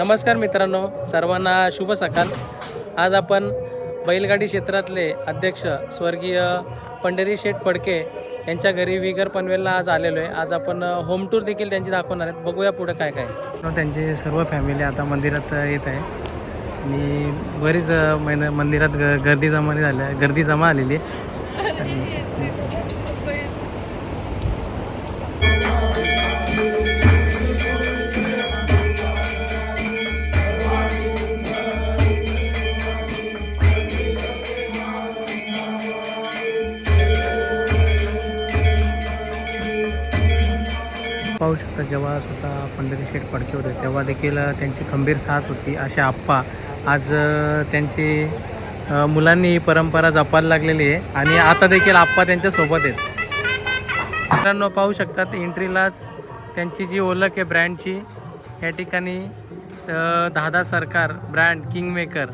नमस्कार मित्रांनो, सर्वांना शुभ सकाळ। आज आपण बैलगाडी क्षेत्रातले अध्यक्ष स्वर्गीय पंढरी शेठ फडके यांच्या घरी विगर पनवेलला आज आलेलो आहे। आज आपण होम टूर देखील त्यांची दाखवणार आहेत। बघूया पुढे काय काय। त्यांची सर्व फॅमिली आता मंदिरात येत आहे आणि बरीच मंदिरात गर्दी जमा आलेली आहे। पाहू शकता, जेव्हा स्वतः पंढरी शेठ फडके होते तेव्हा देखील त्यांची खंबीर साथ होती। असे आप्पा आज त्यांची मुलांनी परंपरा जपायला लागलेली आहे आणि आता देखील आप्पा त्यांच्या सोबत आहेत। मित्रांनो पाहू शकतात, एंट्रीलाच त्यांची जी ओळख आहे ब्रँडची, या ठिकाणी दादा सरकार ब्रँड किंगमेकर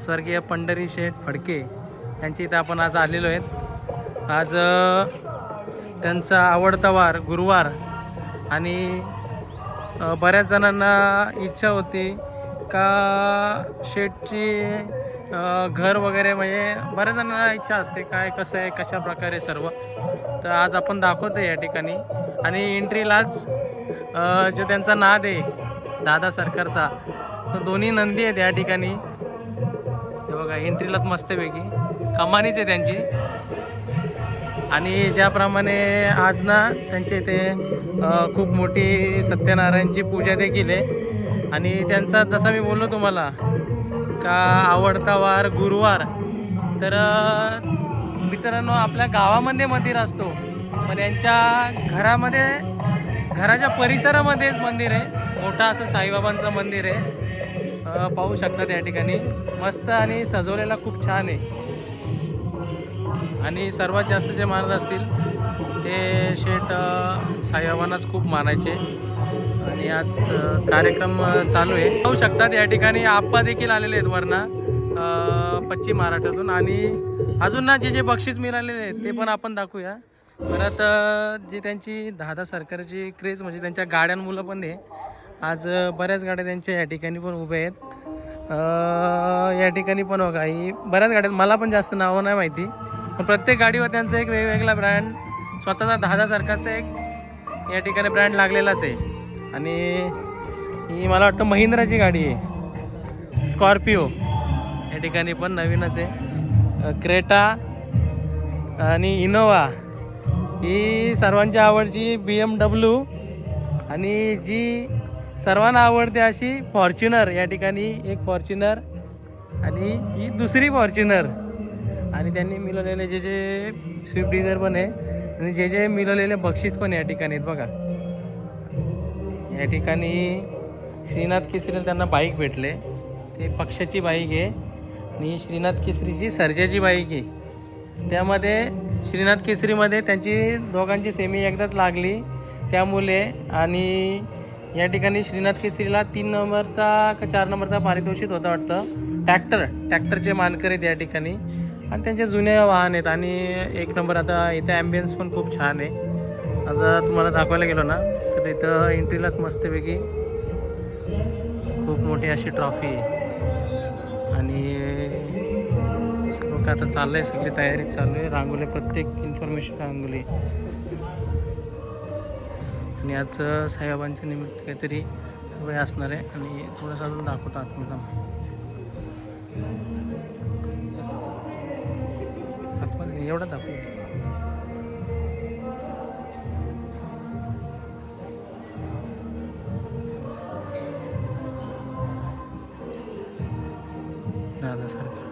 स्वर्गीय पंढरी शेठ फडके यांची इथं आपण आज आलेलो आहेत। आज त्यांचा आवडता वार गुरुवार आणि बऱ्याच जणांना इच्छा होती का शेठची घर वगैरे, म्हणजे बऱ्याच जणांना इच्छा असते काय कसं आहे कशा प्रकारे सर्व, तर आज आपण दाखवतो या ठिकाणी। आणि एंट्रीलाच जो त्यांचा नाद आहे दादा सरकारचा, तर दोन्ही नंदी आहेत या ठिकाणी। हे बघा, एंट्रीलाच मस्तपैकी कमानीच आहे त्यांची। आणि ज्याप्रमाणे आज ना त्यांच्या इथे खूप मोठी सत्यनारायणची पूजा देखील आहे। आणि त्यांचा जसा मी बोललो तुम्हाला का आवडता वार गुरुवार, तर मित्रांनो आपल्या गावामध्ये मंदिर असतो, पण यांच्या घरामध्ये, घराच्या परिसरामध्येच मंदिर आहे मोठा असं साईबाबांचं मंदिर आहे। पाहू शकता त्या ठिकाणी मस्त आणि सजवलेला खूप छान आहे। आणि सर्वात जास्त जे मानत असतील ते शेठ साईबाबांनाच खूप मानायचे। आणि आज कार्यक्रम चालू आहे, पाहू शकतात या ठिकाणी आप्पा देखील आलेले आहेत वरना पश्चिम महाराष्ट्रातून। आणि अजून ना जे बक्षीस मिळालेले आहेत ते पण आपण दाखवूया। परत जी त्यांची दादा सरकारची क्रेज म्हणजे त्यांच्या गाड्यांमुळं पण आहे, आज बऱ्याच गाड्या त्यांच्या या ठिकाणी पण उभ्या आहेत। या ठिकाणी पण बघा ही बऱ्याच गाड्या, मला पण जास्त नावं नाही माहिती, पण प्रत्येक गाडीवर त्यांचा एक वेगवेगळा ब्रँड, स्वतःचा दादा सरकारचा एक या ठिकाणी ब्रँड लागलेलाच आहे। आणि ही मला वाटतं महिंद्राची गाडी आहे, स्कॉर्पिओ या ठिकाणी पण नवीनच आहे। क्रेटा आणि इनोवा ही सर्वांची आवडची BMW, आणि जी सर्वांना आवडते अशी फॉर्च्युनर, या ठिकाणी एक फॉर्च्युनर आणि ही दुसरी फॉर्च्युनर। आणि त्यांनी मिळवलेले जे स्विफ्ट डिझायर पण आहे आणि जे मिळवलेले बक्षीस पण या ठिकाणी आहेत बघा। या ठिकाणी श्रीनाथ केसरीला त्यांना बाईक भेटले, ते पक्षाची बाईक आहे आणि श्रीनाथ केसरीची सर्जाची बाईक आहे। त्यामध्ये श्रीनाथ केसरीमध्ये त्यांची दोघांची सेमी एकदाच लागली त्यामुळे, आणि या ठिकाणी श्रीनाथ केसरीला 3 नंबरचा का 4 नंबरचा पारितोषिक होता वाटतं। ट्रॅक्टरचे मानकर आहेत या ठिकाणी आणि त्यांचे जुने वाहन आहेत। आणि 1 नंबर आता इथे ॲम्बियन्स पण खूप छान आहे। आता तुम्हाला दाखवायला गेलो ना तर इथं एंट्रीलाच मस्तपैकी खूप मोठी अशी ट्रॉफी आहे। आणि आता चाललं आहे, सगळी तयारी चालू आहे, रांगोली, प्रत्येक इन्फॉर्मेशन रांगोली। आणि आज साईबाबांच्या निमित्त काहीतरी सवय असणार आहे। आणि थोडंसं अजून दाखवतो आतमध्ये, एवढं दाखवू। दादा सरकार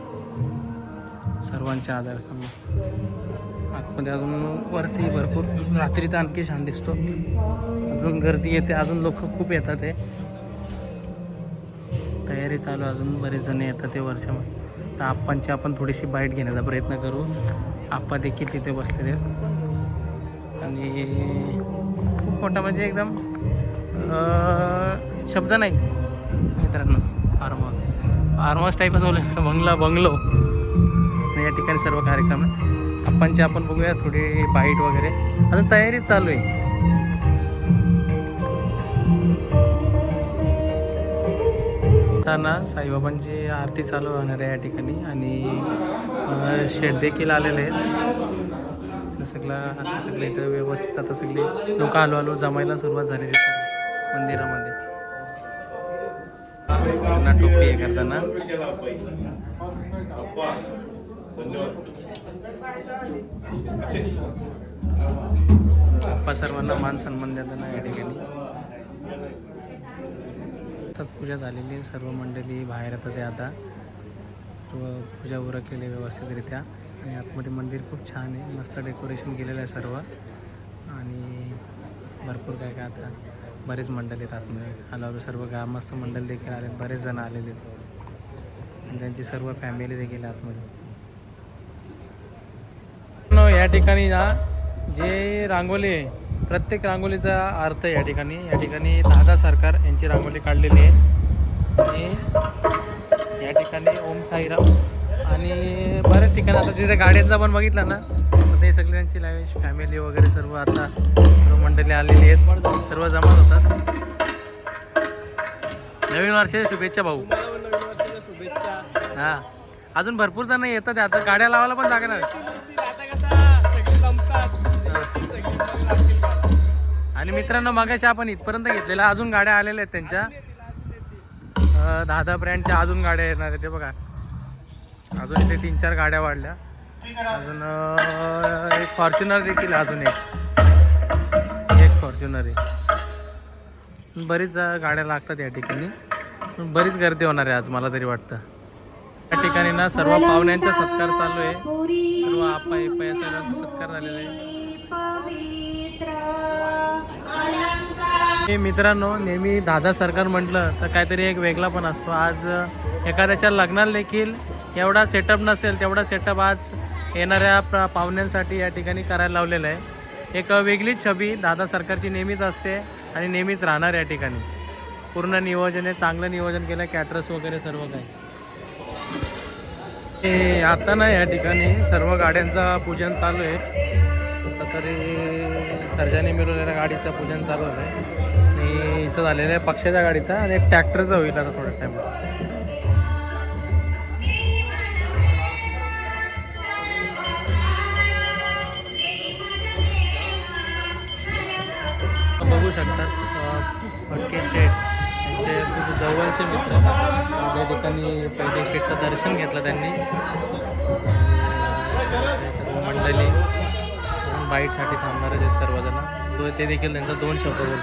सर्वांच्या आधारस्तंभ, आतमध्ये अजून वरती भरपूर, रात्री तर आणखी छान दिसतो, अजून गर्दी येते, अजून लोक खूप येतात आहे, तयारी चालू, अजून बरेच जण येतात ते वर्षामध्ये। तर आप्पांची आपण थोडीशी बाईट घेण्याचा प्रयत्न करू। आप्पा देखील तिथे बसलेले आहेत आणि खूप मोठा, म्हणजे एकदम शब्द नाही मित्रांनो, फार्म हाऊस टाईपच बोललं, बंगलो या ठिकाणी सर्व कार्यक्रम आहे। आप्पांची आपण बघूया थोडी बाईट वगैरे, अजून तयारी चालू आहे। त्यांना साईबाबांची आरती चालू होणार आहे या ठिकाणी आणि शेठ देखील आलेले आहेत. सगळे इथं व्यवस्थित आता सगळे लोक हळूहळू जमायला सुरुवात झालेली आहे मंदिरामध्ये. त्यांना टोपी हे करताना आप्पा सर्वांना मान सन्मान देताना या ठिकाणी पूजा झालेली आहे. सर्व मंडळी बाहेर येतात आहे आता. पूजा उरकलेली आहे व्यवस्थितरित्या आणि आतमध्ये मंदिर खूप छान आहे. मस्त डेकोरेशन केलेलं आहे सर्व आणि भरपूर काय काय आता बरेच मंडळी आहेत आतमध्ये. हळूहळू सर्व ग्रामस्थ मंडळ देखील आले, बरेच जण आलेले आहेत आणि त्यांची सर्व फॅमिली देखील आतमध्ये. या ठिकाणी ना जे रांगोली आहे प्रत्येक रांगोलीचा अर्थ या ठिकाणी दादा सरकार यांची रांगोली काढलेली आहे आणि या ठिकाणी ओम साईराम आणि बऱ्याच ठिकाणी आता तिथे गाड्यांचा पण बघितला ना तर ते सगळे त्यांची लाईव्ह फॅमिली वगैरे सर्व आता सर्व मंडळी आलेली आहेत, सर्व जमा होतात. नवीन वर्षाच्या शुभेच्छा भाऊ. हां अजून भरपूर जण येतात आता गाड्या लावायला पण जागा नाही. आणि मित्रांनो मगाशी आपण इथपर्यंत घेतलेल्या अजून गाड्या आलेल्या आहेत त्यांच्या 10 ब्रँडच्या अजून गाड्या येणार आहेत. ते बघा अजून इथे 3-4 गाड्या वाढल्या. अजून एक फॉर्च्युनर देखील अजून एक फॉर्च्युनर आहे. बरीच गाड्या लागतात या ठिकाणी. बरीच गर्दी होणार आहे आज मला तरी वाटतं. या ठिकाणी ना सर्व पाहुण्यांचा सत्कार चालू आहे. सर्व आप्पा या सर्वांचा सत्कार झालेला आहे. मित्रांनो नेहमी दादा सरकार म्हटलं तर काहीतरी एक वेगळा पण असतो. आज एखाद्याच्या लग्नाला देखील एवढा सेटअप नसेल तेवढा सेटअप आज येणाऱ्या पाहुण्यांसाठी या ठिकाणी करायला लावलेला आहे. एक वेगळीच छबी दादा सरकारची नेहमीच असते आणि नेहमीच राहणार या ठिकाणी. पूर्ण नियोजन आहे, चांगलं नियोजन केलं, कॅटरस वगैरे सर्व काही. आता ना या ठिकाणी सर्व गाड्यांचं पूजन चालू आहे. आता तरी सर्जाने मिळवलेल्या गाडीचं पूजन चालू झालं आहे आणि इथं झालेलं आहे पक्षाच्या गाडीचा आणि एक ट्रॅक्टरचं होईल आता थोड्या टाईम. बघू शकतात फटके शेठ यांचे खूप जवळचे मित्र या ठिकाणी पहिले शेठचं दर्शन घेतलं त्यांनी. सर्व मंडळी बाईटसाठी थांबणारच आहेत सर्वजण. ते देखील त्यांचा 2 शब्द बोलतात.